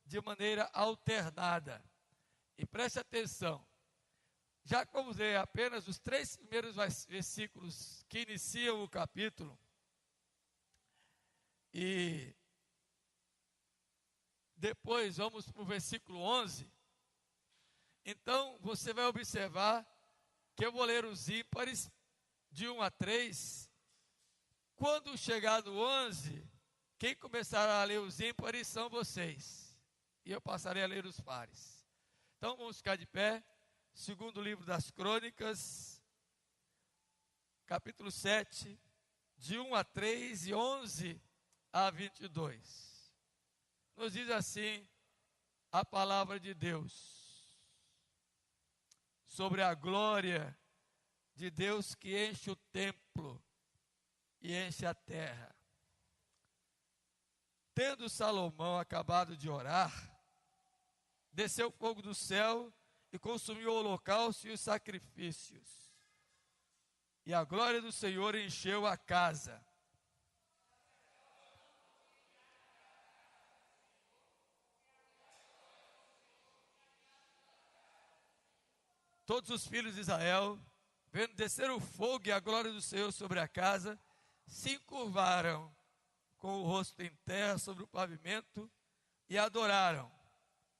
de maneira alternada. E preste atenção, já que vamos ler apenas os 3 primeiros versículos que iniciam o capítulo, e depois vamos para o versículo 11, então você vai observar que eu vou ler os ímpares de 1 a 3, quando chegar no 11, quem começará a ler os ímpares são vocês, e eu passarei a ler os pares. Então vamos ficar de pé, segundo livro das Crônicas, capítulo 7, de 1 a 3 e 11 a 22. Nos diz assim a palavra de Deus, sobre a glória de Deus que enche o templo e enche a terra. Tendo Salomão acabado de orar, desceu fogo do céu e consumiu o holocausto e os sacrifícios. E a glória do Senhor encheu a casa. Todos os filhos de Israel, vendo descer o fogo e a glória do Senhor sobre a casa, se encurvaram com o rosto em terra sobre o pavimento e adoraram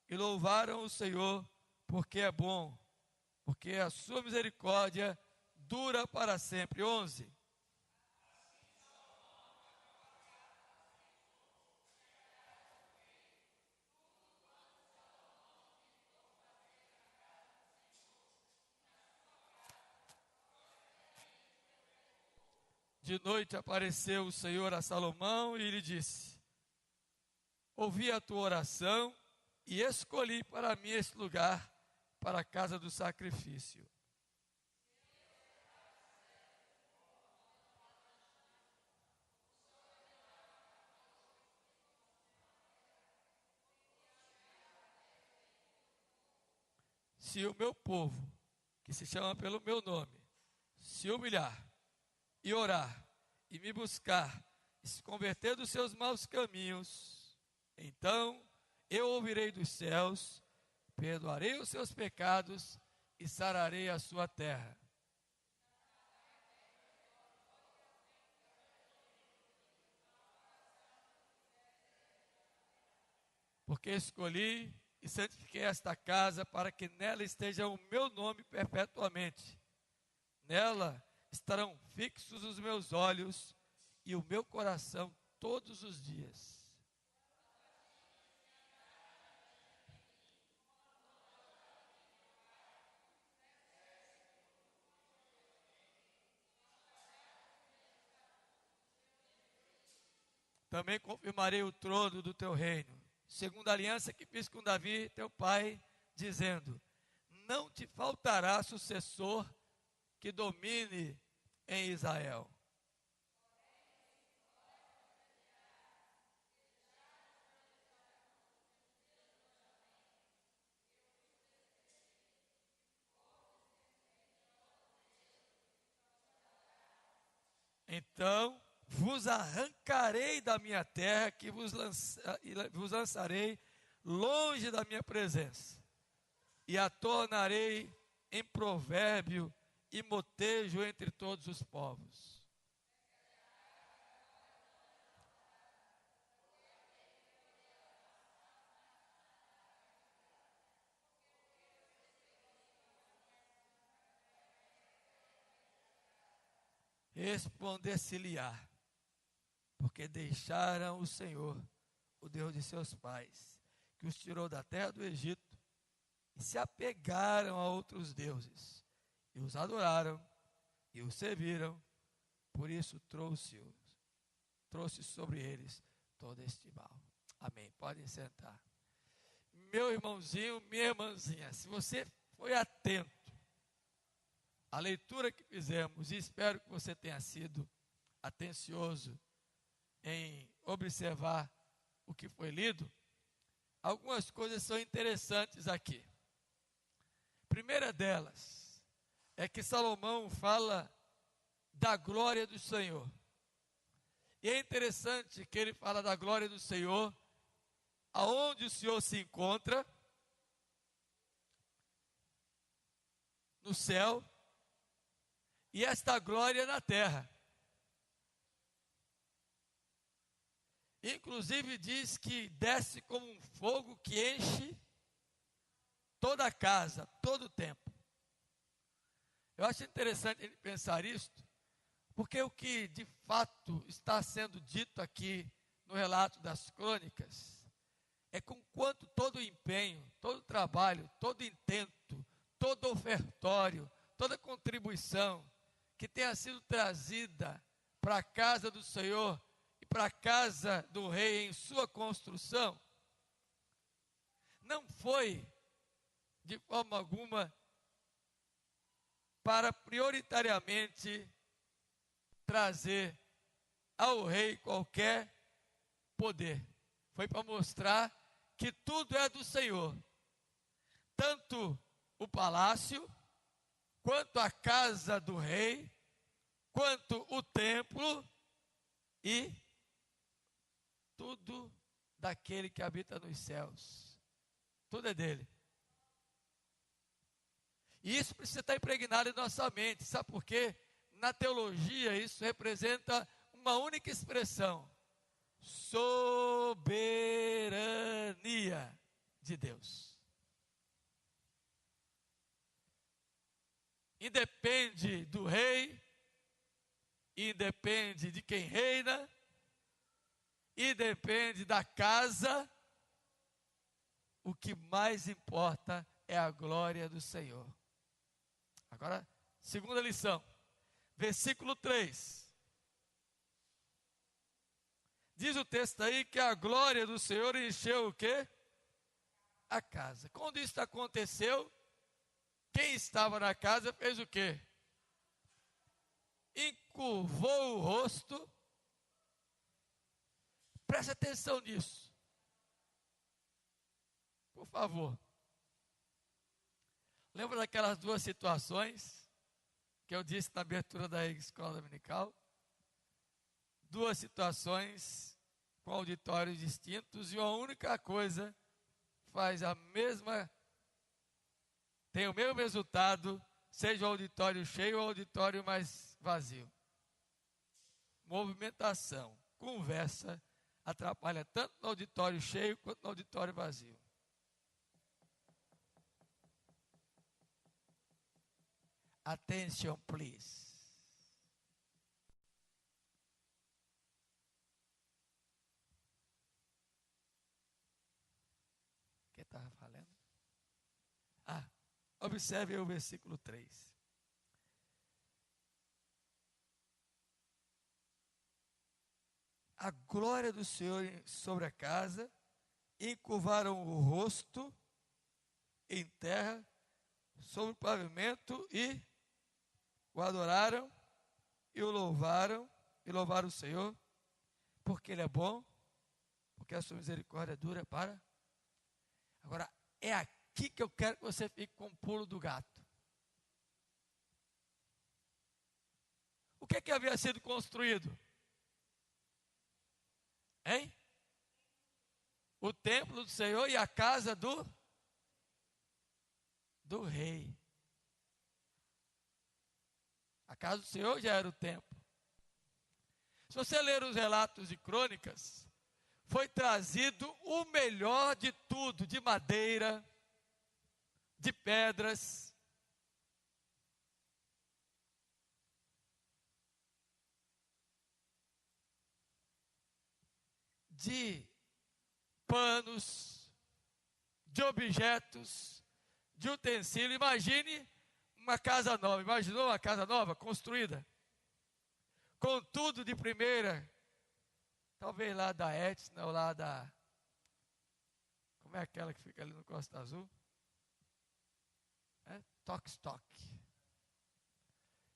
e louvaram o Senhor, porque é bom, porque a sua misericórdia dura para sempre. 11. De noite apareceu o Senhor a Salomão e lhe disse: ouvi a tua oração e escolhi para mim este lugar, para a casa do sacrifício. Se o meu povo, que se chama pelo meu nome, se humilhar e orar, e me buscar, e se converter dos seus maus caminhos, então eu ouvirei dos céus, perdoarei os seus pecados e sararei a sua terra. Porque escolhi e santifiquei esta casa para que nela esteja o meu nome perpetuamente. Nela estarão fixos os meus olhos e o meu coração todos os dias. Também confirmarei o trono do teu reino, segundo a aliança que fiz com Davi, teu pai, dizendo: não te faltará sucessor que domine em Israel. Então vos arrancarei da minha terra, que vos lançarei longe da minha presença, e a tornarei em provérbio e motejo entre todos os povos. Responder-se-lhe-á, porque deixaram o Senhor, o Deus de seus pais, que os tirou da terra do Egito, e se apegaram a outros deuses, e os adoraram, e os serviram, por isso trouxe sobre eles todo este mal. Amém. Podem sentar. Meu irmãozinho, minha irmãzinha, se você foi atento à leitura que fizemos, e espero que você tenha sido atencioso em observar o que foi lido, algumas coisas são interessantes aqui. Primeira delas é que Salomão fala da glória do Senhor. E é interessante que ele fala da glória do Senhor aonde o Senhor se encontra, no céu, e esta glória na terra. Inclusive diz que desce como um fogo que enche toda a casa, todo o tempo. Eu acho interessante ele pensar isto, porque o que de fato está sendo dito aqui no relato das crônicas é com quanto todo o empenho, todo o trabalho, todo o intento, todo o ofertório, toda a contribuição que tenha sido trazida para a casa do Senhor e para a casa do rei em sua construção, não foi de forma alguma para prioritariamente trazer ao rei qualquer poder. Foi para mostrar que tudo é do Senhor. Tanto o palácio, quanto a casa do rei, quanto o templo e tudo daquele que habita nos céus. Tudo é dele. E isso precisa estar impregnado em nossa mente. Sabe por quê? Na teologia, isso representa uma única expressão: soberania de Deus. Independe do rei, independe de quem reina, independe da casa, o que mais importa é a glória do Senhor. Agora, segunda lição, versículo 3. Diz o texto aí que a glória do Senhor encheu o quê? A casa. Quando isso aconteceu, quem estava na casa fez o quê? Encurvou o rosto. Preste atenção nisso. Por favor. Lembra daquelas duas situações que eu disse na abertura da escola dominical? Duas situações com auditórios distintos e uma única coisa faz a mesma, tem o mesmo resultado, seja o auditório cheio ou o auditório mais vazio. Movimentação, conversa, atrapalha tanto no auditório cheio quanto no auditório vazio. Attention, please. O que estava falando? Observe aí o versículo 3. A glória do Senhor sobre a casa, encurvaram o rosto em terra, sobre o pavimento, e o adoraram, e o louvaram o Senhor, porque Ele é bom, porque a sua misericórdia dura para. Agora, é aqui que eu quero que você fique com o pulo do gato. O que havia sido construído? Hein? O templo do Senhor e a casa do rei. A casa do Senhor já era o templo. Se você ler os relatos de crônicas, foi trazido o melhor de tudo, de madeira, de pedras, de panos, de objetos, de utensílio. Imagine uma casa nova. Imaginou uma casa nova construída? Com tudo de primeira. Talvez lá da Etna ou lá da... Como é aquela que fica ali no Costa Azul? Toque.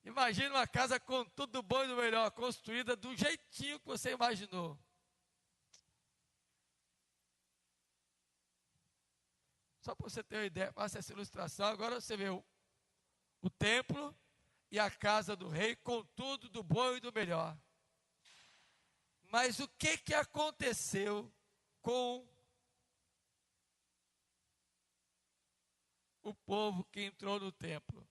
Imagina uma casa com tudo do bom e do melhor, construída do jeitinho que você imaginou. Só para você ter uma ideia, faça essa ilustração. Agora você vê o templo e a casa do rei com tudo do bom e do melhor. Mas o que aconteceu com o povo que entrou no templo.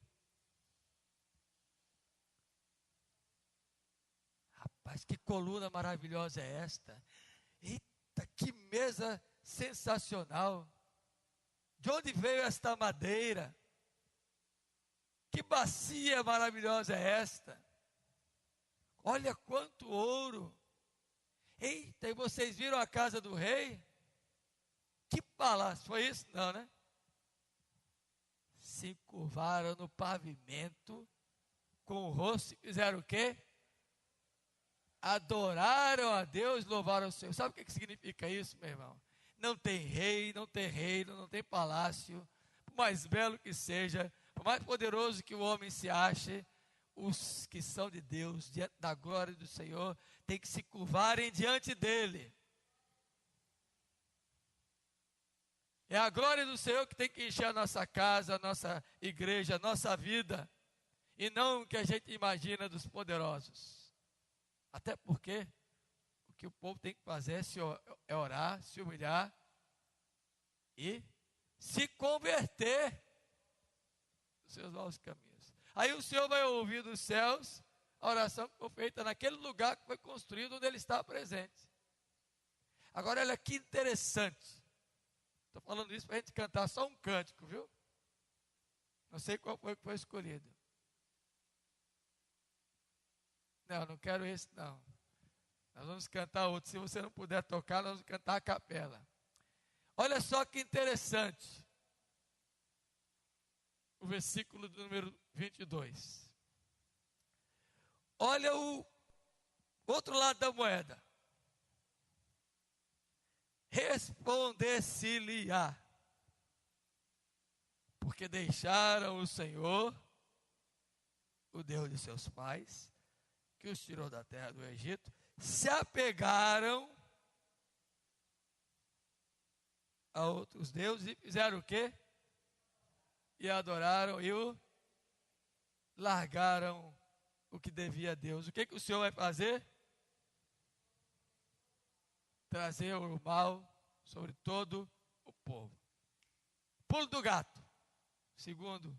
Rapaz, que coluna maravilhosa é esta? Eita, que mesa sensacional! De onde veio esta madeira? Que bacia maravilhosa é esta? Olha quanto ouro! Eita, e vocês viram a casa do rei? Que palácio, foi isso? Não, né? Se curvaram no pavimento, com o rosto, fizeram o quê? Adoraram a Deus, louvaram o Senhor. Sabe o que significa isso, meu irmão? Não tem rei, não tem reino, não tem palácio, por mais belo que seja, por mais poderoso que o homem se ache, os que são de Deus, diante da glória do Senhor, tem que se curvarem diante dele. É a glória do Senhor que tem que encher a nossa casa, a nossa igreja, a nossa vida, e não o que a gente imagina dos poderosos. Até porque o que o povo tem que fazer é orar, se humilhar e se converter dos seus maus caminhos. Aí o Senhor vai ouvir dos céus a oração que foi feita naquele lugar que foi construído onde ele está presente. Agora olha que interessante. Estou falando isso para a gente cantar só um cântico, viu? Não sei qual foi que foi escolhido. Não quero esse não. Nós vamos cantar outro. Se você não puder tocar, nós vamos cantar a capela. Olha só que interessante. O versículo do número 22. Olha o outro lado da moeda. Responder-se-lhe-á, porque deixaram o Senhor, o Deus de seus pais, que os tirou da terra do Egito, se apegaram a outros deuses e fizeram o quê? E adoraram e o largaram o que devia a Deus. O que o Senhor vai fazer? Trazer o mal sobre todo o povo. Pulo do gato. Segundo,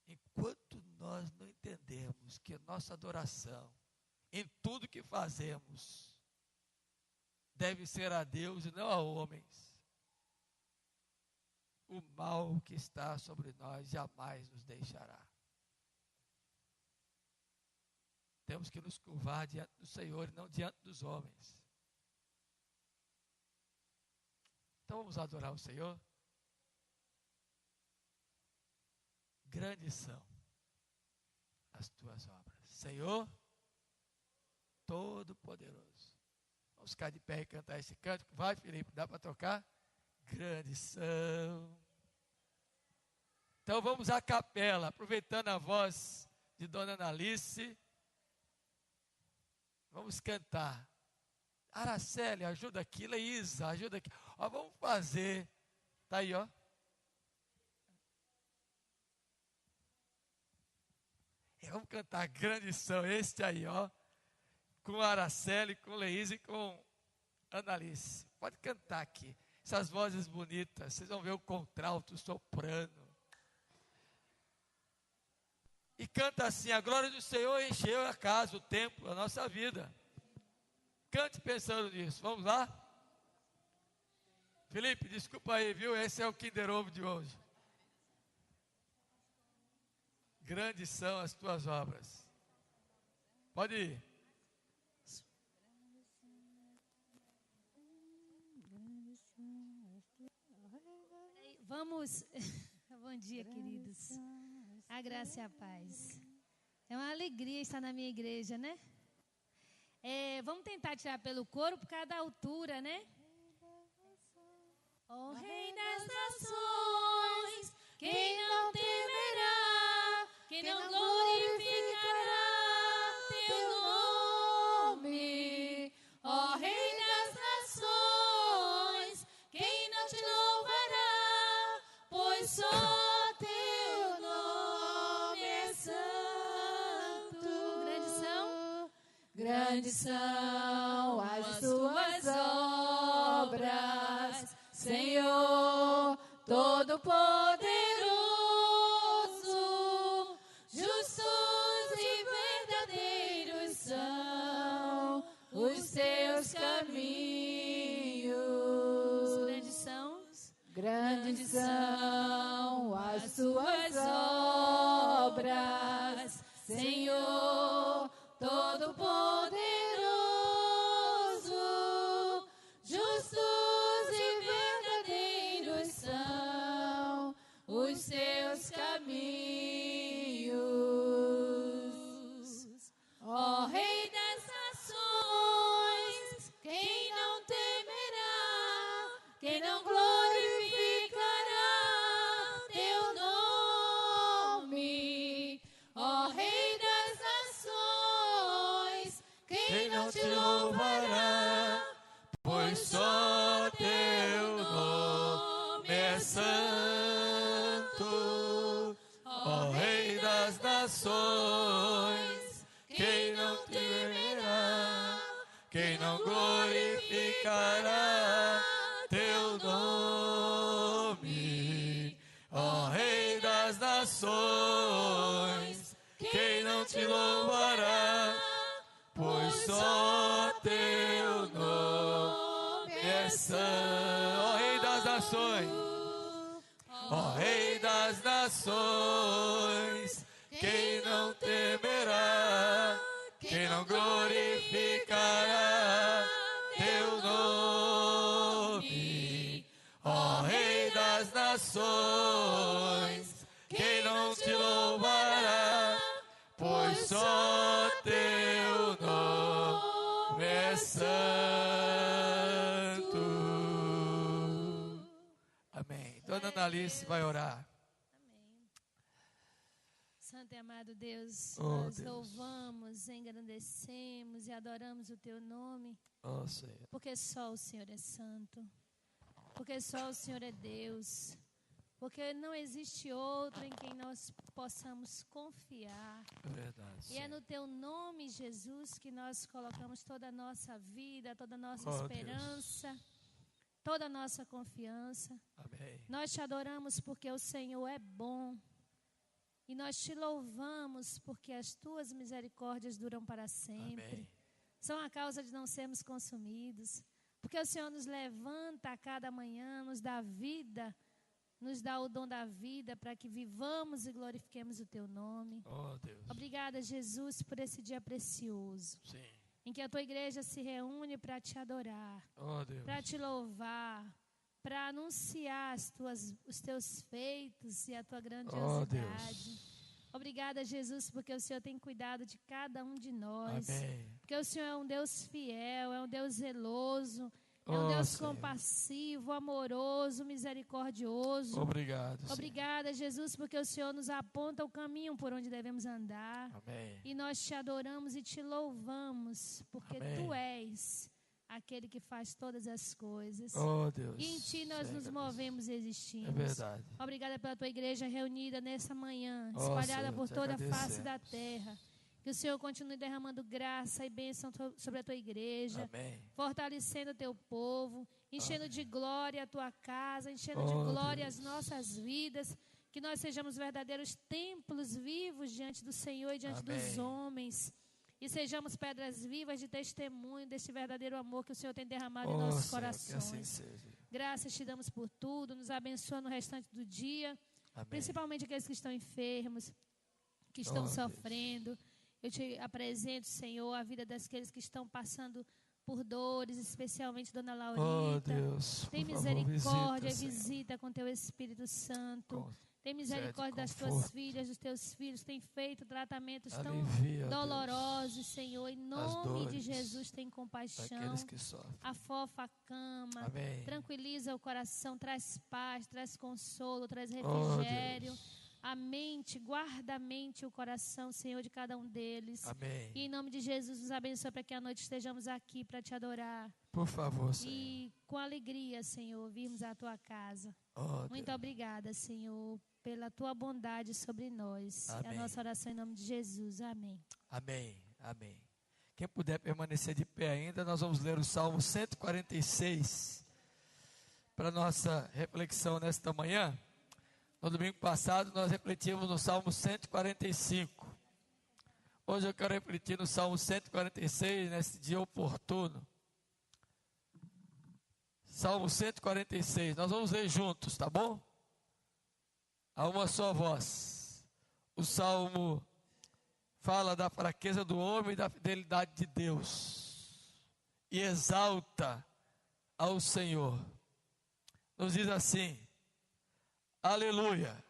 enquanto nós não entendemos que a nossa adoração, em tudo que fazemos, deve ser a Deus e não a homens, o mal que está sobre nós jamais nos deixará. Temos que nos curvar diante do Senhor e não diante dos homens. Então vamos adorar o Senhor? Grandes são as tuas obras, Senhor Todo-Poderoso. Vamos ficar de pé e cantar esse cântico. Vai, Felipe, dá para tocar? Grandes são. Então vamos à capela, aproveitando a voz de Dona Analice. Vamos cantar. Araceli, ajuda aqui. Leísa, ajuda aqui. Ó, vamos fazer. Está aí, ó. Vamos cantar Grandes são. Este aí, ó. Com Araceli, com Leísa e com Analice. Pode cantar aqui. Essas vozes bonitas. Vocês vão ver o contralto, o soprano. E canta assim: a glória do Senhor encheu a casa, o templo, a nossa vida. Cante pensando nisso. Vamos lá? Felipe, desculpa aí, viu? Esse é o Kinder Ovo de hoje. Grandes são as tuas obras. Pode ir. Vamos. Bom dia, queridos. A graça e a paz. É uma alegria estar na minha igreja, né? Vamos tentar tirar pelo coro por causa da altura, né? Ó Rei das Nações, quem não temerá, quem não glorificará teu nome? Ó Rei das Nações, quem não te louvará, pois só teu nome é santo. Grandes são as tuas obras, Senhor Todo-Poderoso, justos e verdadeiros são os teus caminhos. Grandes são as tuas obras, Senhor Todo-Poderoso, justos e verdadeiros são os teus caminhos. Ó Rei das nações, quem não temerá, quem não glorificará teu nome? Ó Rei das nações, quem não te louvará? Pois só teu nome é santo, ó Rei das nações. Quem não temerá, quem não glorificará teu nome, ó Rei das nações. Quem não te louvará, pois só teu nome é santo, ó Rei das nações, ó Rei das nações. Quem não temerá, quem não glorificará teu nome, ó Rei das nações. Quem não te louvará, pois só teu nome é santo. Amém. Dona Analice vai orar. Santo e amado Deus, Oh, nós Deus. louvamos, engrandecemos e adoramos o Teu nome, Ó Senhor. porque só o Senhor é santo, porque só o Senhor é Deus, porque não existe outro em quem nós possamos confiar. É verdade. E é Senhor. no Teu nome, Jesus, que nós colocamos toda a nossa vida, toda a nossa Oh, esperança, toda a nossa confiança. Amém. Nós te adoramos porque o Senhor é bom. E nós te louvamos porque as tuas misericórdias duram para sempre. Amém. São a causa de não sermos consumidos. Porque o Senhor nos levanta a cada manhã, nos dá vida, nos dá o dom da vida para que vivamos e glorifiquemos o teu nome. Oh Deus. Obrigada, Jesus, por esse dia precioso, Sim. em que a tua igreja se reúne para te adorar, Oh Deus. para te louvar, para anunciar os teus feitos e a tua grandiosidade. Obrigada, Jesus, porque o Senhor tem cuidado de cada um de nós. Amém. Porque o Senhor é um Deus fiel, é um Deus zeloso, é um Oh, Deus Senhor. compassivo, amoroso, misericordioso. Obrigado, Senhor. Obrigada, Jesus, porque o Senhor nos aponta o caminho por onde devemos andar. Amém. E nós te adoramos e te louvamos, porque Amém. tu és aquele que faz todas as coisas. Oh Deus. E em ti nós nos movemos e existimos. É verdade. Obrigada pela tua igreja reunida nessa manhã, Oh, espalhada Senhor, por te toda a face agradecemos. da terra. Que o Senhor continue derramando graça e bênção sobre a tua igreja, Amém. fortalecendo o teu povo, enchendo de glória a tua casa, enchendo de Oh, glória Deus. as nossas vidas. Que nós sejamos verdadeiros templos vivos diante do Senhor e diante dos Amém. homens. E sejamos pedras vivas de testemunho deste verdadeiro amor que o Senhor tem derramado em Oh, nossos Senhor, que assim corações. seja. Graças te damos por tudo, nos abençoa no restante do dia, Amém. principalmente aqueles que estão enfermos, que estão Oh, Deus. sofrendo. Eu te apresento, Senhor, a vida daqueles que estão passando por dores, especialmente Dona Oh Laurita. Deus. Tem por favor, misericórdia, Senhor. visita com teu Espírito Santo. Com- Tem misericórdia das tuas conforto. filhas, dos teus filhos. Tem feito tratamentos tão Alivia, ó dolorosos, Senhor. Em nome de dores Jesus, tem Deus, compaixão. daqueles que sofrem. Afofa a cama. Amém. Tranquiliza o coração, traz paz, traz consolo, traz Oh, refrigério. Deus. A mente, guarda a mente e o coração, Senhor, de cada um deles. Amém. E em nome de Jesus, nos abençoe para que à noite estejamos aqui para te adorar. Por favor, Senhor. E com alegria, Senhor, virmos à tua casa. Oh, Muito Deus. obrigada, Senhor, pela tua bondade sobre nós. É a Amém. nossa oração em nome de Jesus. Amém. Amém. Amém. Quem puder permanecer de pé ainda, nós vamos ler o Salmo 146. para a nossa reflexão nesta manhã. No domingo passado nós refletimos no Salmo 145. Hoje eu quero refletir no Salmo 146, nesse dia oportuno. Salmo 146, nós vamos ler juntos, tá bom? A uma só voz. O Salmo fala da fraqueza do homem e da fidelidade de Deus. E exalta ao Senhor. Nos diz assim: aleluia.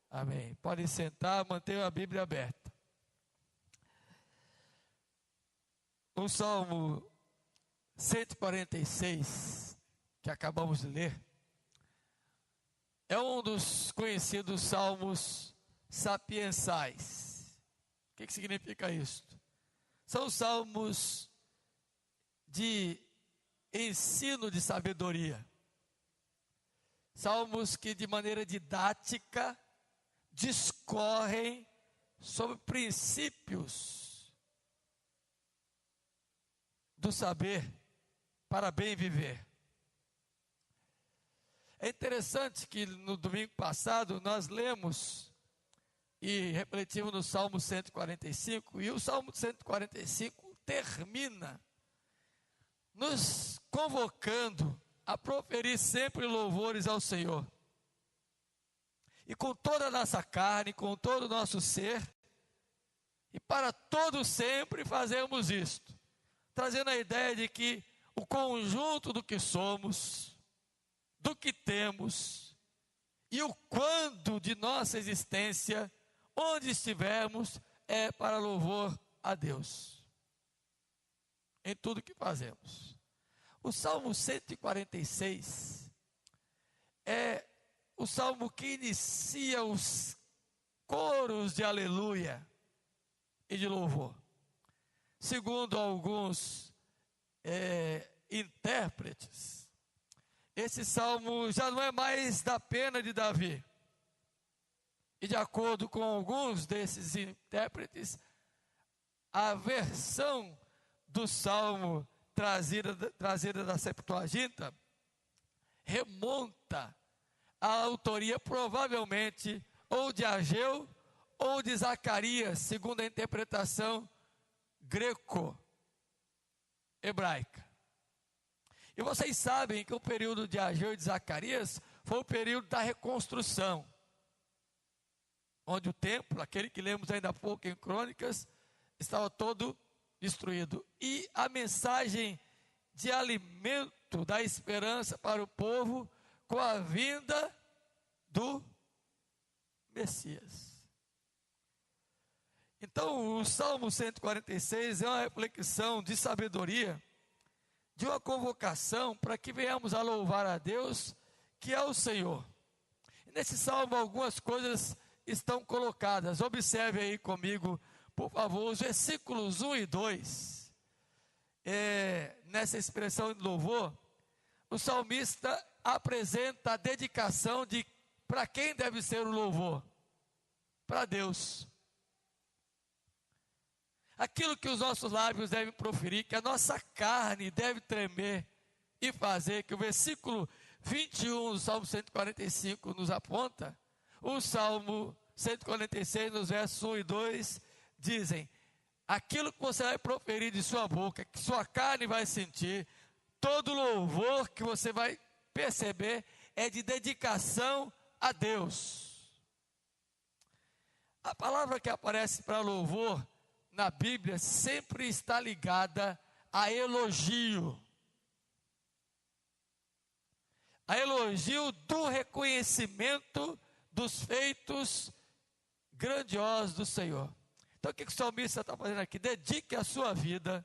Amém. Podem sentar, mantenham a Bíblia aberta. O Salmo 146, que acabamos de ler, é um dos conhecidos salmos sapiensais. O que significa isso? São salmos de ensino de sabedoria. Salmos que de maneira didática discorrem sobre princípios do saber para bem viver. É interessante que no domingo passado nós lemos e refletimos no Salmo 145, e o Salmo 145 termina nos convocando a proferir sempre louvores ao Senhor. E com toda a nossa carne, com todo o nosso ser, e para todo sempre fazemos isto, trazendo a ideia de que o conjunto do que somos, do que temos, e o quando de nossa existência, onde estivermos, é para louvor a Deus, em tudo que fazemos. O Salmo 146 é o salmo que inicia os coros de aleluia e de louvor. Segundo alguns intérpretes, esse salmo já não é mais da pena de Davi. E de acordo com alguns desses intérpretes, a versão do salmo trazida da Septuaginta remonta a autoria provavelmente ou de Ageu ou de Zacarias, segundo a interpretação greco-hebraica. E vocês sabem que o período de Ageu e de Zacarias foi o período da reconstrução, onde o templo, aquele que lemos ainda há pouco em Crônicas, estava todo destruído. E a mensagem de alimento da esperança para o povo com a vinda do Messias. Então, o Salmo 146 é uma reflexão de sabedoria, de uma convocação para que venhamos a louvar a Deus, que é o Senhor. E nesse salmo, algumas coisas estão colocadas. Observe aí comigo, por favor, os versículos 1 e 2. Nessa expressão de louvor, o salmista apresenta a dedicação de para quem deve ser o louvor? Para Deus. aquilo que os nossos lábios devem proferir, que a nossa carne deve tremer e fazer, que o versículo 21 do Salmo 145 nos aponta, o Salmo 146, nos versos 1 e 2, dizem: aquilo que você vai proferir de sua boca, que sua carne vai sentir, todo louvor que você vai perceber é de dedicação a Deus. A palavra que aparece para louvor na Bíblia sempre está ligada a elogio. A elogio do reconhecimento dos feitos grandiosos do Senhor. Então o que o salmista está fazendo aqui? Dedique a sua vida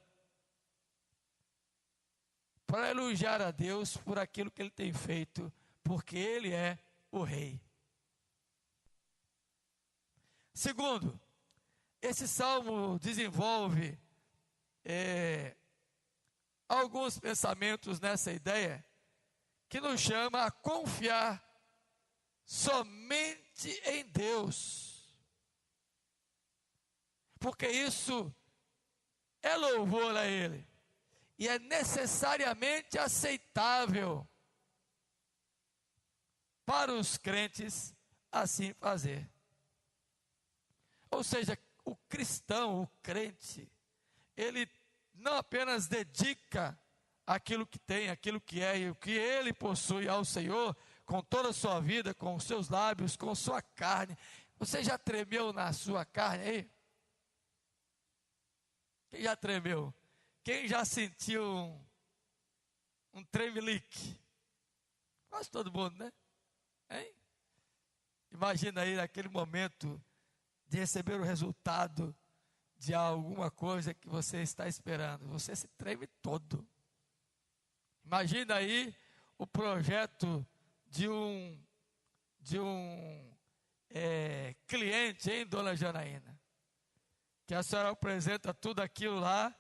para elogiar a Deus por aquilo que Ele tem feito, porque Ele é o Rei. Segundo, esse salmo desenvolve alguns pensamentos nessa ideia que nos chama a confiar somente em Deus, porque isso é louvor a Ele e é necessariamente aceitável para os crentes assim fazer. Ou seja, o cristão, o crente, ele não apenas dedica aquilo que tem, aquilo que é e o que ele possui ao Senhor, com toda a sua vida, com os seus lábios, com sua carne. Você já tremeu na sua carne aí? Quem já tremeu? Quem já sentiu um tremelique? Quase todo mundo, né? Hein? Imagina aí naquele momento de receber o resultado de alguma coisa que você está esperando. Você se treme todo. Imagina aí o projeto de um cliente, hein, dona Janaína? Que a senhora apresenta tudo aquilo lá,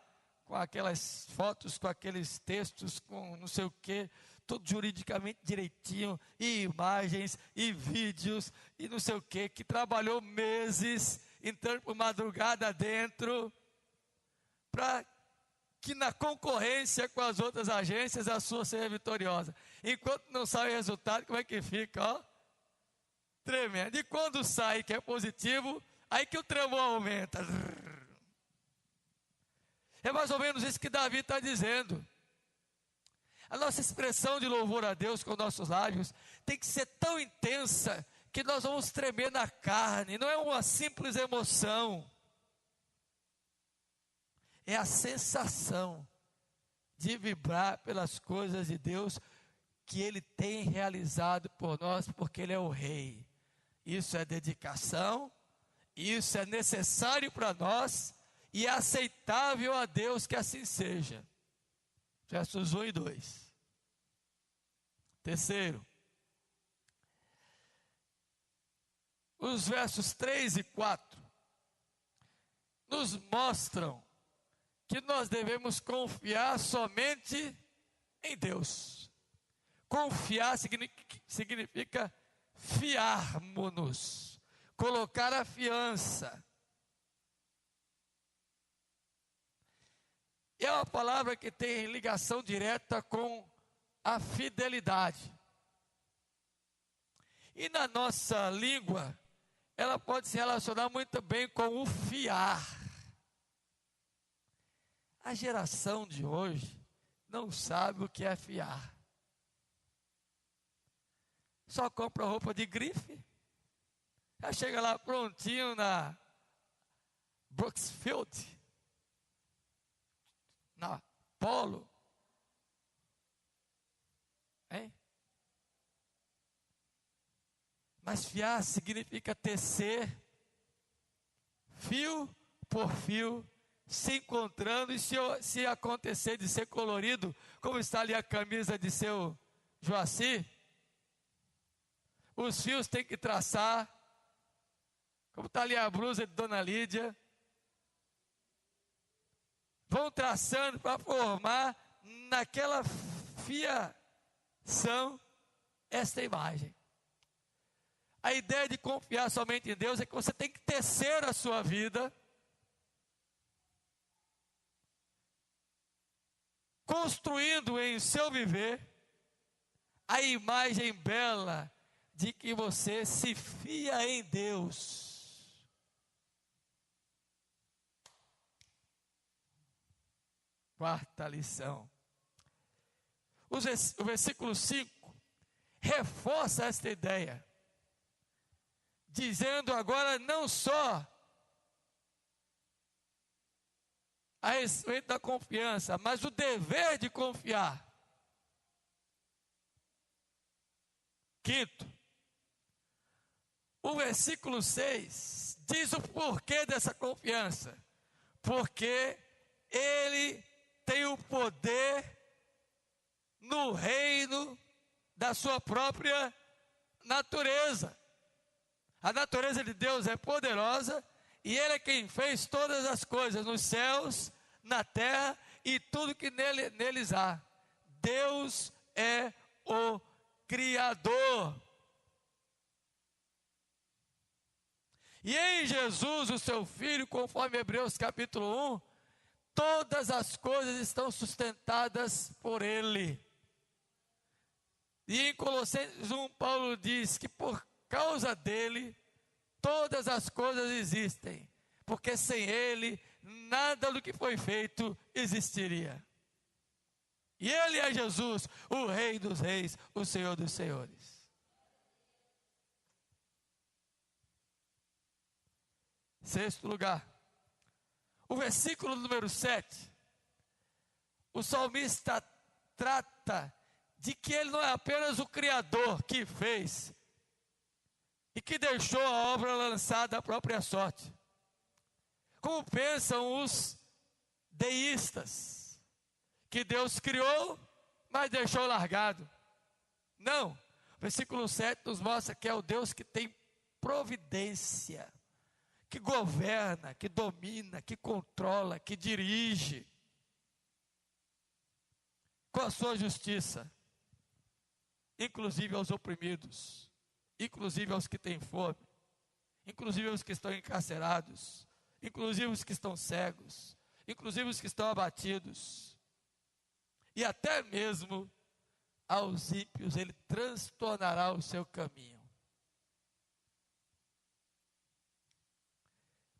com aquelas fotos, com aqueles textos, com não sei o quê, tudo juridicamente direitinho, e imagens, e vídeos, e não sei o quê, que trabalhou meses, entrando por madrugada dentro, para que na concorrência com as outras agências a sua seja vitoriosa. Enquanto não sai o resultado, como é que fica? Ó, tremendo. E quando sai que é positivo, aí que o tremor aumenta. É mais ou menos isso que Davi está dizendo. A nossa expressão de louvor a Deus com nossos lábios tem que ser tão intensa que nós vamos tremer na carne. Não é uma simples emoção. É a sensação de vibrar pelas coisas de Deus que Ele tem realizado por nós, porque Ele é o Rei. Isso é dedicação, isso é necessário para nós e é aceitável a Deus que assim seja. Versos 1 e 2. Terceiro, os versos 3 e 4 nos mostram que nós devemos confiar somente em Deus. Confiar significa fiarmos-nos, colocar a fiança. É uma palavra que tem ligação direta com a fidelidade. E na nossa língua, ela pode se relacionar muito bem com o fiar. A geração de hoje não sabe o que é fiar. Só compra roupa de grife. Já chega lá prontinho na Brooksfield, na Polo. Hein? Mas fiar significa tecer fio por fio, se encontrando, e se acontecer de ser colorido, como está ali a camisa de seu Joaci, os fios tem que traçar, como está ali a blusa de Dona Lídia, vão traçando para formar naquela fiação esta imagem. A ideia de confiar somente em Deus é que você tem que tecer a sua vida construindo em seu viver a imagem bela de que você se fia em Deus. Quarta lição. O versículo 5 reforça esta ideia, dizendo agora não só a respeito da confiança, mas o dever de confiar. Quinto, o versículo 6 diz o porquê dessa confiança. Porque ele tem o poder no reino da sua própria natureza. A natureza de Deus é poderosa e Ele é quem fez todas as coisas nos céus, na terra e tudo que neles há. Deus é o Criador. E em Jesus, o seu Filho, conforme Hebreus capítulo 1, todas as coisas estão sustentadas por Ele. E em Colossenses 1, Paulo diz que por causa dele, todas as coisas existem, porque sem ele, nada do que foi feito existiria. E ele é Jesus, o Rei dos Reis, o Senhor dos Senhores. Sexto lugar, o versículo número 7, o salmista trata de que ele não é apenas o Criador que fez e que deixou a obra lançada à própria sorte, como pensam os deístas, que Deus criou, mas deixou largado. Não, o versículo 7 nos mostra que é o Deus que tem providência, que governa, que domina, que controla, que dirige, com a sua justiça, inclusive aos oprimidos, inclusive aos que têm fome, inclusive aos que estão encarcerados, inclusive os que estão cegos, inclusive os que estão abatidos, e até mesmo aos ímpios ele transtornará o seu caminho.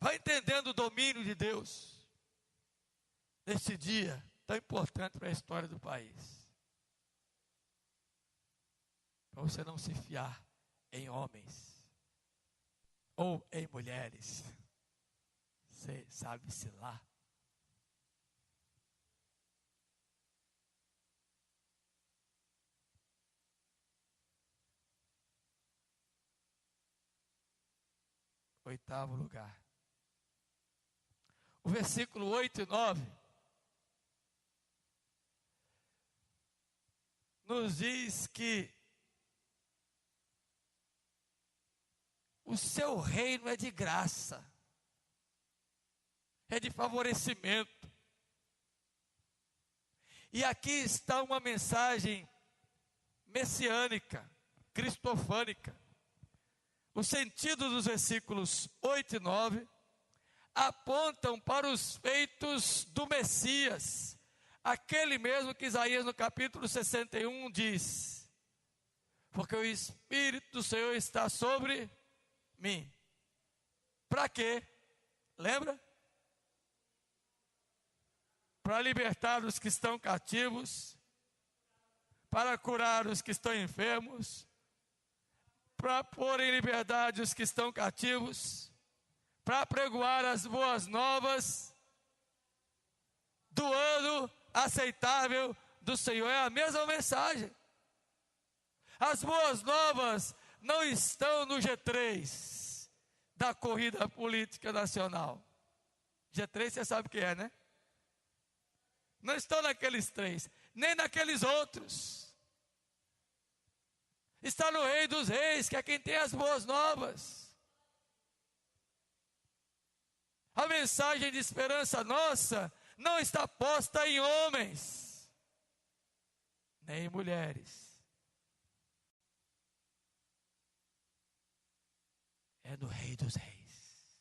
Vai entendendo o domínio de Deus neste dia tão importante para a história do país. Para você não se fiar em homens ou em mulheres, você sabe-se lá. Oitavo lugar. O versículo 8 e 9 nos diz que o seu reino é de graça, é de favorecimento. E aqui está uma mensagem messiânica, cristofânica. O sentido dos versículos 8 e 9 apontam para os feitos do Messias, aquele mesmo que Isaías no capítulo 61 diz: porque o Espírito do Senhor está sobre mim. Para quê? Lembra? Para libertar os que estão cativos, para curar os que estão enfermos, para pôr em liberdade os que estão cativos, para pregoar as boas novas do ano aceitável do Senhor. É a mesma mensagem. As boas novas não estão no G3 da corrida política nacional. G3 você sabe o que é, né? Não estão naqueles três, nem naqueles outros. Está no Rei dos Reis, que é quem tem as boas novas. A mensagem de esperança nossa não está posta em homens, nem em mulheres. É no Rei dos Reis,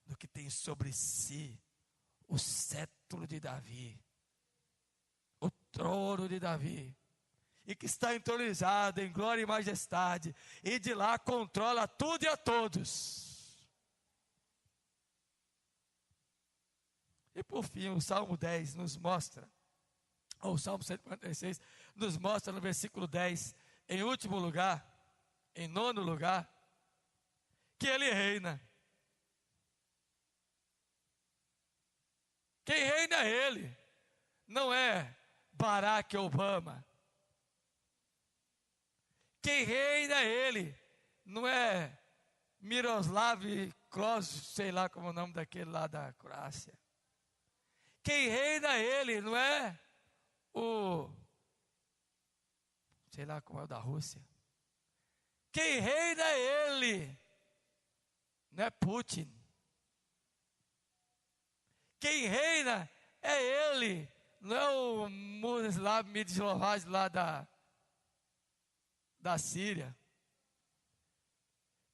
no que tem sobre si o cetro de Davi, trono de Davi, e que está entronizado em glória e majestade, e de lá controla tudo e a todos. E por fim, o Salmo 10 nos mostra, ou o Salmo 146, nos mostra no versículo 10, em último lugar, em nono lugar, que ele reina. Quem reina é ele, não é Barack Obama. Quem reina é ele, não é Miroslav Klose, sei lá como é o nome daquele lá da Croácia. Quem reina é ele, não é sei lá como é o da Rússia. Quem reina é ele, não é Putin. Quem reina é ele, não é o Miroslav Miroslav lá da Síria.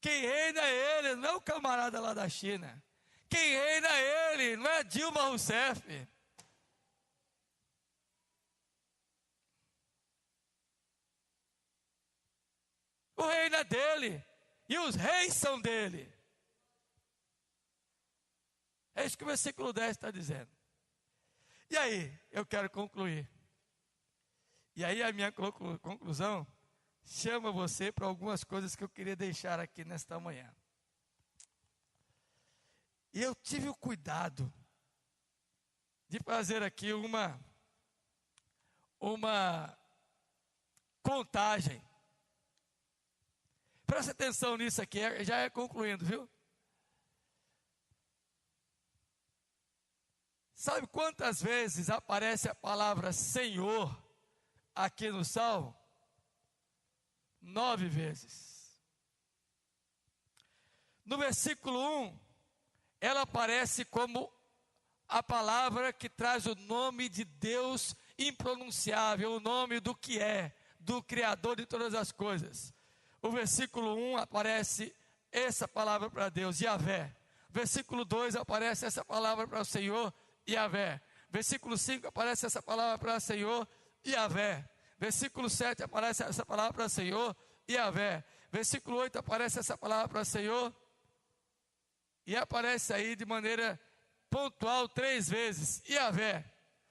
Quem reina é ele, não é o camarada lá da China. Quem reina é ele, não é Dilma Rousseff. O reino é dele, e os reis são dele. É isso que o versículo 10 está dizendo. E aí, eu quero concluir. E aí a minha conclusão chama você para algumas coisas que eu queria deixar aqui nesta manhã. E eu tive o cuidado de fazer aqui uma contagem. Presta atenção nisso aqui, já é concluindo, viu? Sabe quantas vezes aparece a palavra Senhor aqui no Salmo? 9 vezes. No versículo 1, ela aparece como a palavra que traz o nome de Deus impronunciável, o nome do que é, do Criador de todas as coisas. O versículo 1 aparece essa palavra para Deus, Yahvé. Versículo 2 aparece essa palavra para o Senhor, Yahvé. Versículo 5 aparece essa palavra para o Senhor, Yahvé. Versículo 7 aparece essa palavra para o Senhor, Yahvé. Versículo 8 aparece essa palavra para o Senhor, e aparece aí de maneira pontual 3 vezes, Yahvé.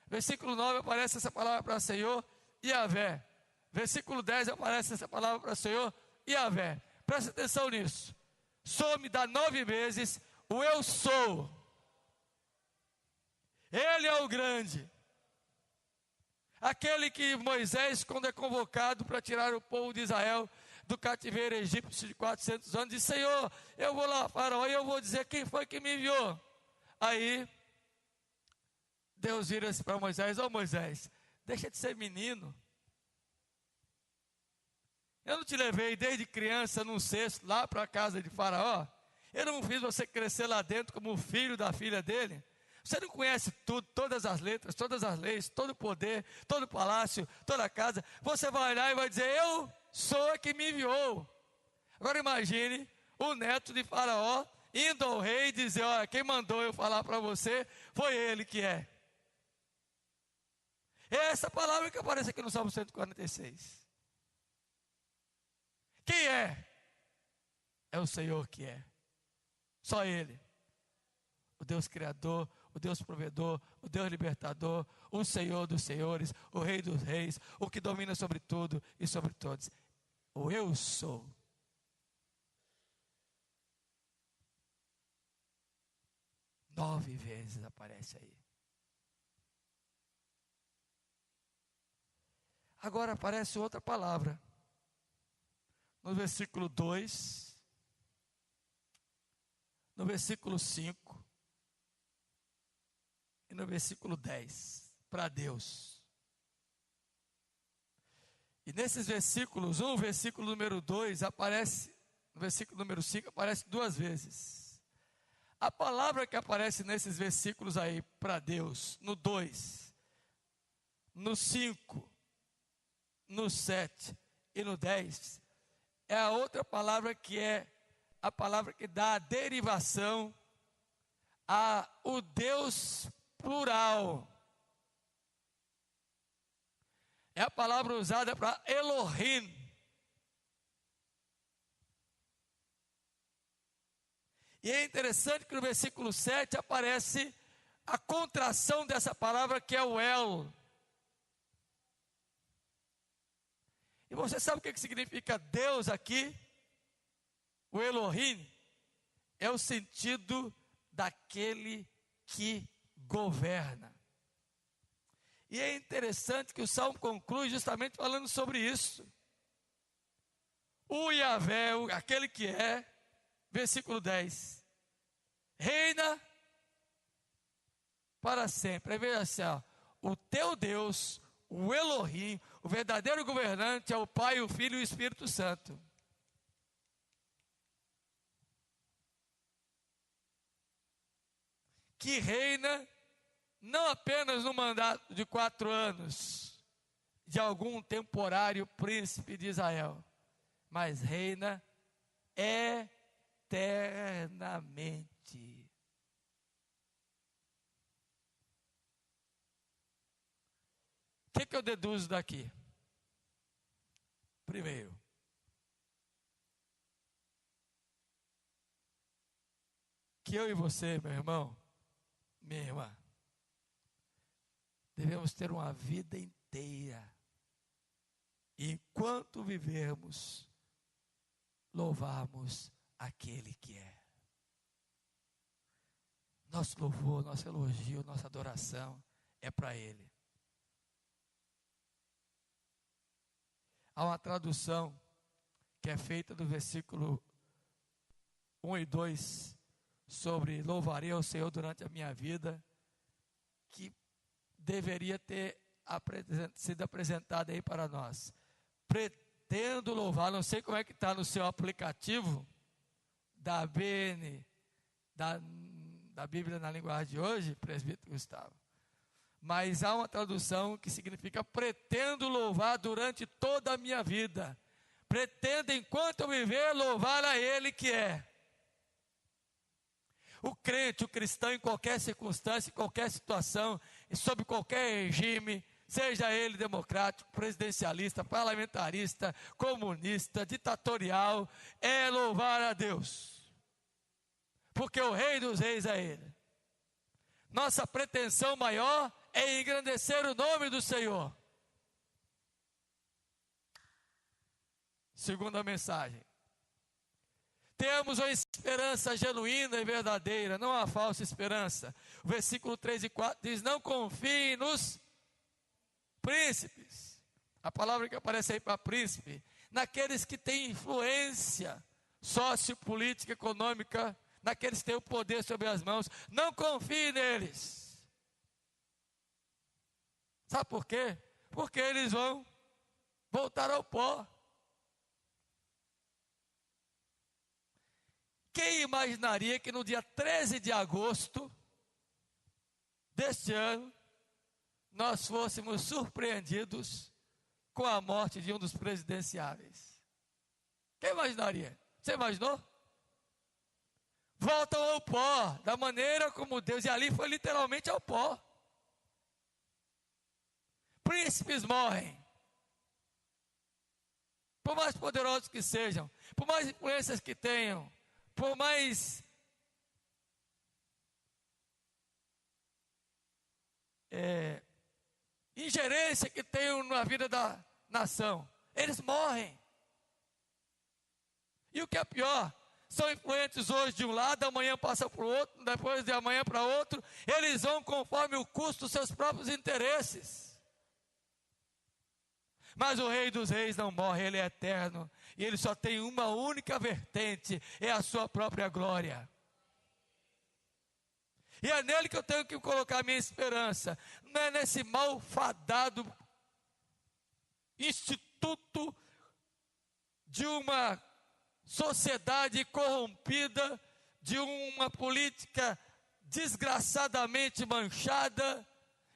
Versículo 9 aparece essa palavra para o Senhor, Yahvé. Versículo 10 aparece essa palavra para o Senhor, Yahvé. Presta atenção nisso. Some dá 9 vezes o eu sou. Ele é o grande. Aquele que Moisés, quando é convocado para tirar o povo de Israel do cativeiro egípcio de 400 anos, diz: Senhor, eu vou lá, Faraó, e eu vou dizer quem foi que me enviou. Aí, Deus vira-se para Moisés: Ô Moisés, deixa de ser menino. Eu não te levei desde criança num cesto lá para a casa de Faraó? Eu não fiz você crescer lá dentro como filho da filha dele? Você não conhece tudo, todas as letras, todas as leis, todo o poder, todo o palácio, toda a casa. Você vai olhar e vai dizer: eu sou a que me enviou. Agora imagine o neto de Faraó indo ao rei e dizer: olha, quem mandou eu falar para você foi ele que é. É essa palavra que aparece aqui no Salmo 146. Quem é? É o Senhor que é. Só Ele. O Deus Criador, o Deus Provedor, o Deus Libertador, o Senhor dos Senhores, o Rei dos Reis, o que domina sobre tudo e sobre todos. O eu sou. Nove vezes aparece aí. Agora aparece outra palavra. No versículo 2, no versículo 5 e no versículo 10, para Deus. E nesses versículos, o versículo número 2 aparece, no versículo número 5 aparece 2 vezes. A palavra que aparece nesses versículos aí, para Deus, no 2, no 5, no 7 e no 10, é a outra palavra que é a palavra que dá a derivação a o Deus plural. é a palavra usada para Elohim. E é interessante que no versículo 7 aparece a contração dessa palavra, que é o El. E você sabe o que significa Deus aqui? O Elohim é o sentido daquele que governa. E é interessante que o Salmo conclui justamente falando sobre isso. O Yahvé, aquele que é, versículo 10, reina para sempre. Aí veja assim, ó, o teu Deus, o Elohim, o verdadeiro governante é o Pai, o Filho e o Espírito Santo. Que reina não apenas no mandato de 4 anos de algum temporário príncipe de Israel, mas reina eternamente. O que eu deduzo daqui? Primeiro, que eu e você, meu irmão, minha irmã, devemos ter uma vida inteira, e enquanto vivermos, louvarmos aquele que é. Nosso louvor, nosso elogio, nossa adoração é para Ele. Há uma tradução que é feita do versículo 1 e 2 sobre louvarei ao Senhor durante a minha vida, que deveria ter sido apresentada aí para nós. Pretendo louvar, não sei como é que está no seu aplicativo da BN, da Bíblia na linguagem de hoje, presbítero Gustavo. Mas há uma tradução que significa pretendo louvar durante toda a minha vida. Pretendo, enquanto eu viver, louvar a Ele que é. O crente, o cristão, em qualquer circunstância, em qualquer situação, sob qualquer regime, seja ele democrático, presidencialista, parlamentarista, comunista, ditatorial, é louvar a Deus. Porque o Rei dos Reis é Ele. Nossa pretensão maior é engrandecer o nome do Senhor. Segunda mensagem. Temos uma esperança genuína e verdadeira, não uma falsa esperança. O versículo 3 e 4 diz: não confie nos príncipes. A palavra que aparece aí para príncipe, naqueles que têm influência sociopolítica, econômica, naqueles que têm o poder sobre as mãos. Não confie neles. Sabe por quê? Porque eles vão voltar ao pó. Quem imaginaria que no dia 13 de agosto deste ano, nós fôssemos surpreendidos com a morte de um dos presidenciáveis? Quem imaginaria? Você imaginou? Voltam ao pó, da maneira como Deus, e ali foi literalmente ao pó. Príncipes morrem. Por mais poderosos que sejam, por mais influências que tenham, por mais ingerência que tenham na vida da nação, eles morrem. E o que é pior, são influentes hoje de um lado, amanhã passa para o outro, depois de amanhã para outro, eles vão conforme o custo dos seus próprios interesses. Mas o Rei dos Reis não morre, Ele é eterno. E Ele só tem uma única vertente, é a sua própria glória. E é nele que eu tenho que colocar a minha esperança. Não é nesse malfadado instituto de uma sociedade corrompida, de uma política desgraçadamente manchada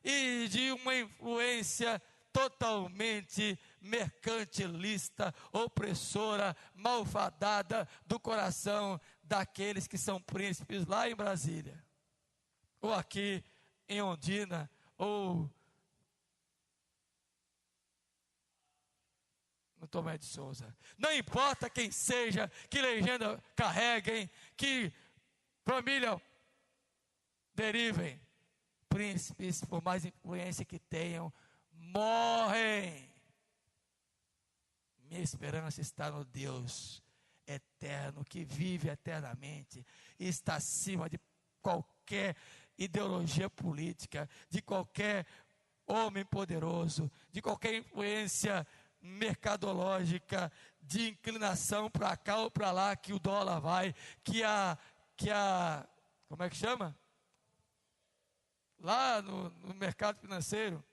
e de uma influência totalmente mercantilista, opressora, malfadada do coração daqueles que são príncipes lá em Brasília, ou aqui em Ondina, ou Tomé de Souza. Não importa quem seja, que legenda carreguem, que família derivem, príncipes, por mais influência que tenham, morrem. Minha esperança está no Deus eterno, que vive eternamente, e está acima de qualquer ideologia política, de qualquer homem poderoso, de qualquer influência mercadológica, de inclinação para cá ou para lá, que o dólar vai, como é que chama? Lá no mercado financeiro,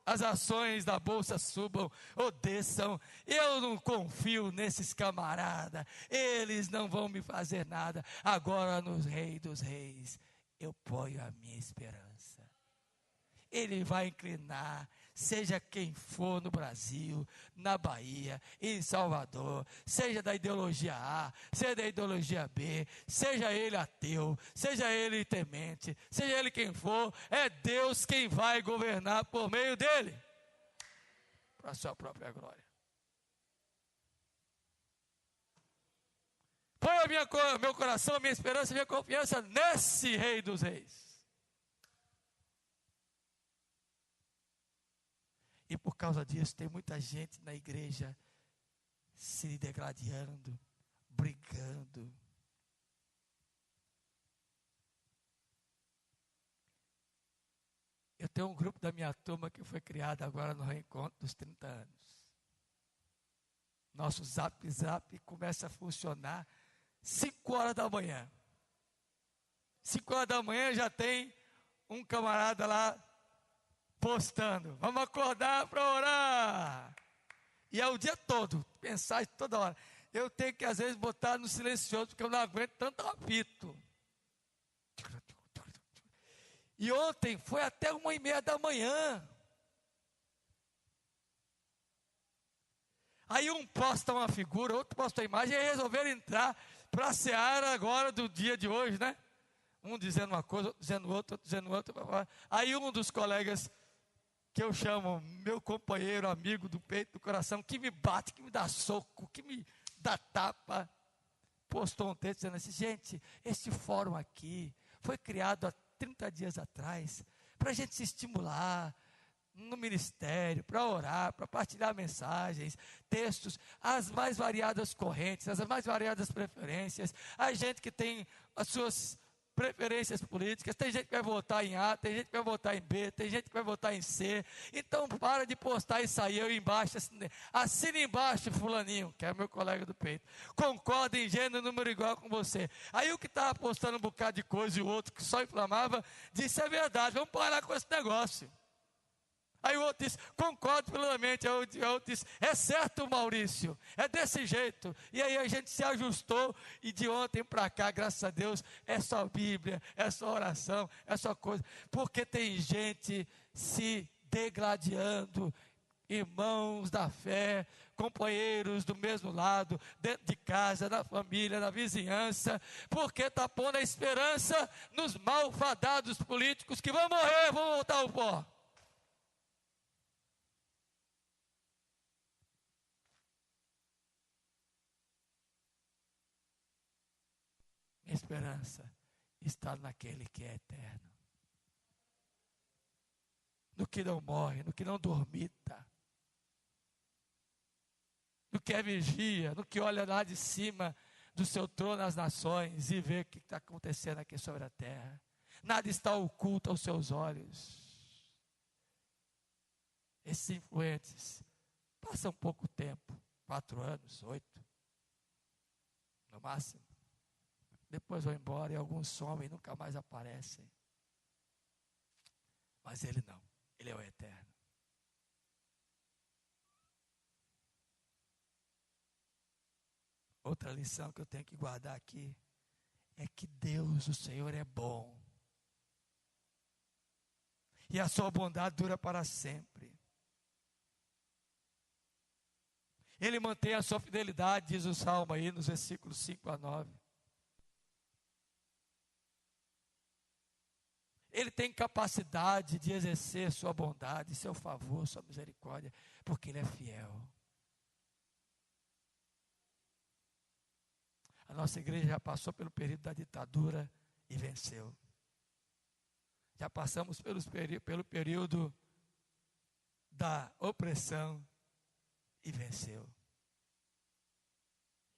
as ações da bolsa subam ou desçam. Eu não confio nesses camaradas, eles não vão me fazer nada. Agora no Rei dos Reis, eu ponho a minha esperança. Ele vai inclinar, seja quem for no Brasil, na Bahia, em Salvador, seja da ideologia A, seja da ideologia B, seja ele ateu, seja ele temente, seja ele quem for, é Deus quem vai governar por meio dele, para a sua própria glória. Põe meu coração, a minha esperança, a minha confiança nesse Rei dos Reis. E por causa disso, tem muita gente na igreja se degladiando, brigando. Eu tenho um grupo da minha turma que foi criado agora no reencontro dos 30 anos. Nosso zap começa a funcionar 5 horas da manhã. 5 horas da manhã já tem um camarada lá postando, vamos acordar para orar. E é o dia todo, mensagem toda hora. Eu tenho que às vezes botar no silencioso, porque eu não aguento tanto apito. E ontem foi até 1h30 da manhã. Aí um posta uma figura, outro posta a imagem, e resolveram entrar para a seara agora do dia de hoje, né? Um dizendo uma coisa, outro dizendo outra. Aí um dos colegas, que eu chamo meu companheiro, amigo do peito, do coração, que me bate, que me dá soco, que me dá tapa, postou um texto dizendo assim: gente, esse fórum aqui foi criado há 30 dias atrás, para a gente se estimular no ministério, para orar, para partilhar mensagens, textos, as mais variadas correntes, as mais variadas preferências, a gente que tem as suas preferências políticas, tem gente que vai votar em A, tem gente que vai votar em B, tem gente que vai votar em C. Então para de postar isso aí, eu embaixo, assina embaixo fulaninho, que é meu colega do peito, concorda em gênero, número igual com você. Aí o que estava postando um bocado de coisa e o outro que só inflamava, disse: é verdade, vamos parar com esse negócio. Aí o outro disse: concordo plenamente. Aí o outro disse: é certo, Maurício, é desse jeito. E aí a gente se ajustou, e de ontem para cá, graças a Deus, é só Bíblia, é só oração, é só coisa. Porque tem gente se degladiando, irmãos da fé, companheiros do mesmo lado, dentro de casa, na família, na vizinhança, porque está pondo a esperança nos malfadados políticos que vão morrer, vão voltar ao pó. Minha esperança está naquele que é eterno, no que não morre, no que não dormita, no que é vigia, no que olha lá de cima do seu trono as nações e vê o que está acontecendo aqui sobre a terra. Nada está oculto aos seus olhos. Esses influentes passam pouco tempo, 4 anos, 8, no máximo. Depois vão embora e alguns somem e nunca mais aparecem. Mas ele não, ele é o eterno. Outra lição que eu tenho que guardar aqui é que Deus, o Senhor, é bom. E a sua bondade dura para sempre. Ele mantém a sua fidelidade, diz o Salmo aí nos versículos 5-9. Ele tem capacidade de exercer sua bondade, seu favor, sua misericórdia, porque ele é fiel. A nossa igreja já passou pelo período da ditadura e venceu. Já passamos pelo período da opressão e venceu.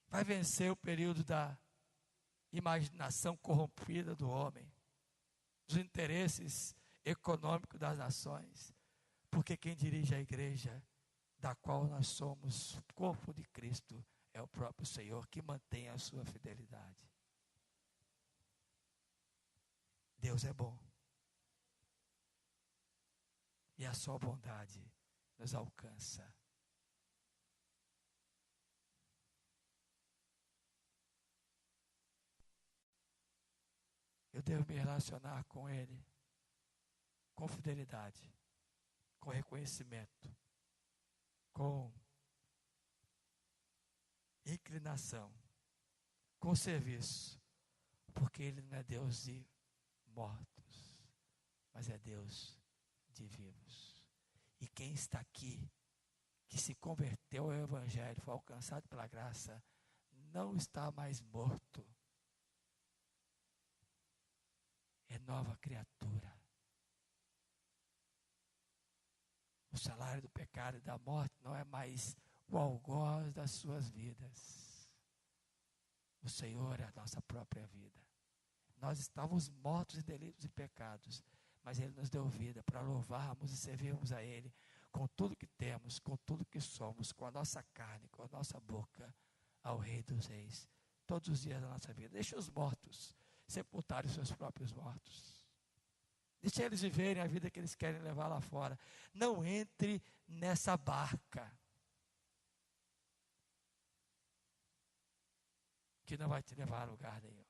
Vai vencer o período da imaginação corrompida do homem, dos interesses econômicos das nações, porque quem dirige a igreja, da qual nós somos corpo de Cristo, é o próprio Senhor, que mantém a sua fidelidade. Deus é bom. E a sua bondade nos alcança. Eu devo me relacionar com Ele com fidelidade, com reconhecimento, com inclinação, com serviço, porque Ele não é Deus de mortos, mas é Deus de vivos. E quem está aqui, que se converteu ao Evangelho, foi alcançado pela graça, não está mais morto. É nova criatura. O salário do pecado e da morte não é mais o algoz das suas vidas. O Senhor é a nossa própria vida. Nós estávamos mortos em delitos e pecados, mas Ele nos deu vida para louvarmos e servirmos a Ele com tudo que temos, com tudo que somos, com a nossa carne, com a nossa boca, ao Rei dos Reis, todos os dias da nossa vida. Deixa os mortos sepultarem os seus próprios mortos. Deixa eles viverem a vida que eles querem levar lá fora. Não entre nessa barca, que não vai te levar a lugar nenhum.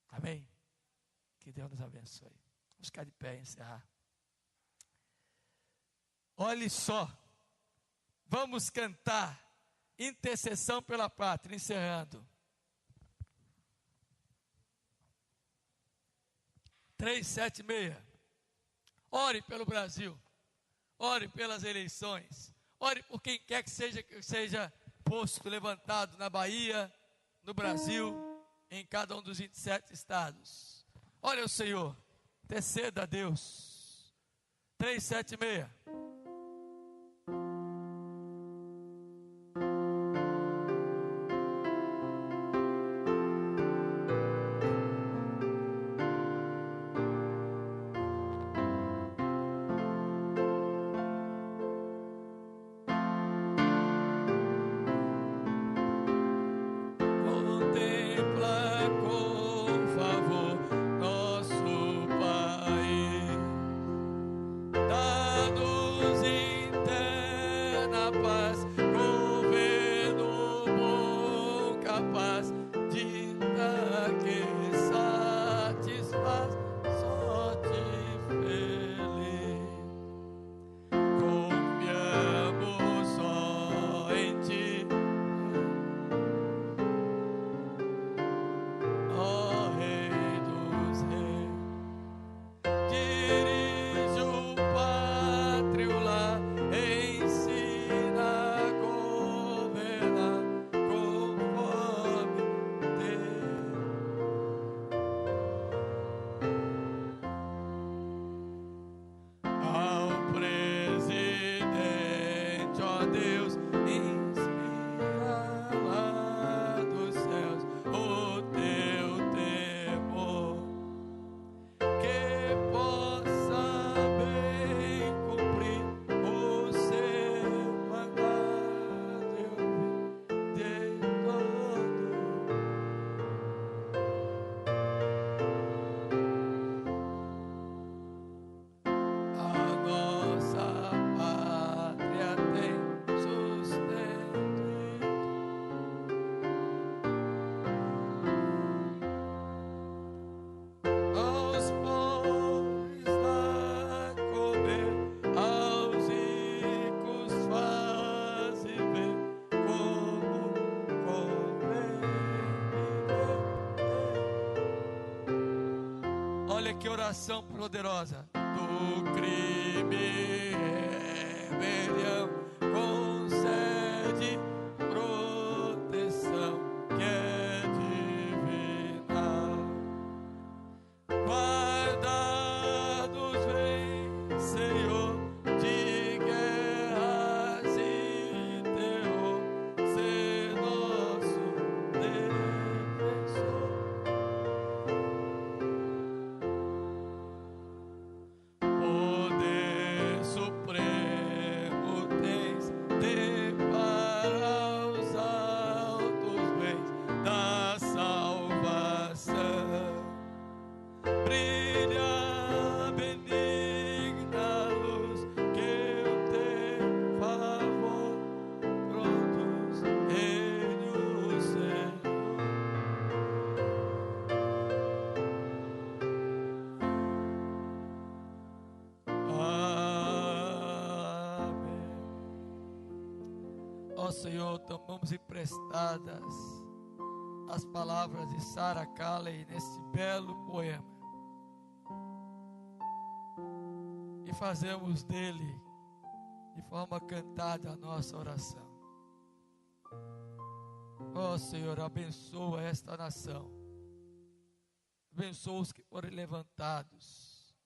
Amém? Que Deus nos abençoe. Vamos ficar de pé e encerrar. Olhe só, vamos cantar intercessão pela pátria, encerrando. 376. Ore pelo Brasil, ore pelas eleições, ore por quem quer que seja posto, levantado na Bahia, no Brasil, em cada um dos 27 estados. Ore ao Senhor, interceda a Deus. 376. Olha que oração poderosa. Do crime, rebelião, concede proteção. Ó Senhor, tomamos emprestadas as palavras de Sarah Calley nesse belo poema e fazemos dele de forma cantada a nossa oração. Ó Senhor, abençoa esta nação, abençoa os que forem levantados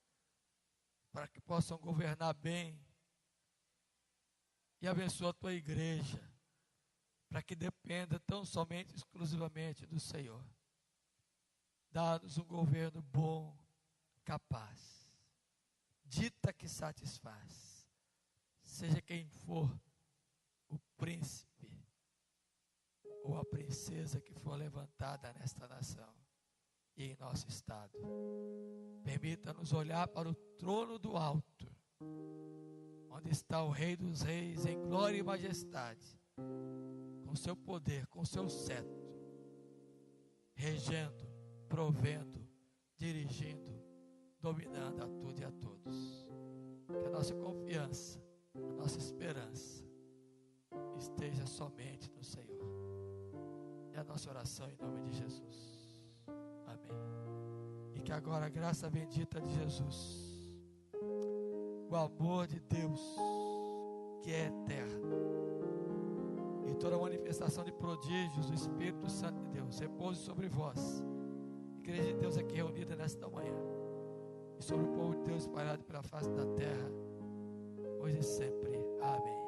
para que possam governar bem, e abençoa a tua igreja para que dependa tão somente, exclusivamente do Senhor. Dá-nos um governo bom, capaz, dita que satisfaz, seja quem for o príncipe ou a princesa que for levantada nesta nação e em nosso estado. Permita-nos olhar para o trono do alto, onde está o Rei dos Reis em glória e majestade, com seu poder, com seu cetro, regendo, provendo, dirigindo, dominando a tudo e a todos. Que a nossa confiança, a nossa esperança esteja somente no Senhor. É a nossa oração em nome de Jesus. Amém. E que agora a graça bendita de Jesus, o amor de Deus, que é eterno, e toda a manifestação de prodígios do Espírito Santo de Deus repouse sobre vós, igreja de Deus aqui reunida nesta manhã, e sobre o povo de Deus espalhado pela face da terra, hoje e sempre. Amém.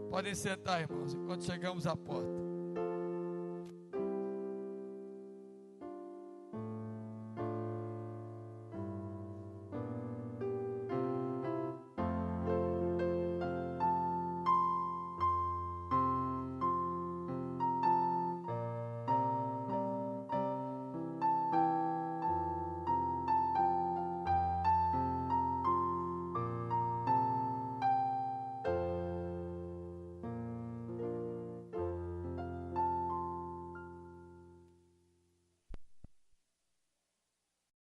Podem sentar, irmãos, enquanto chegamos à porta.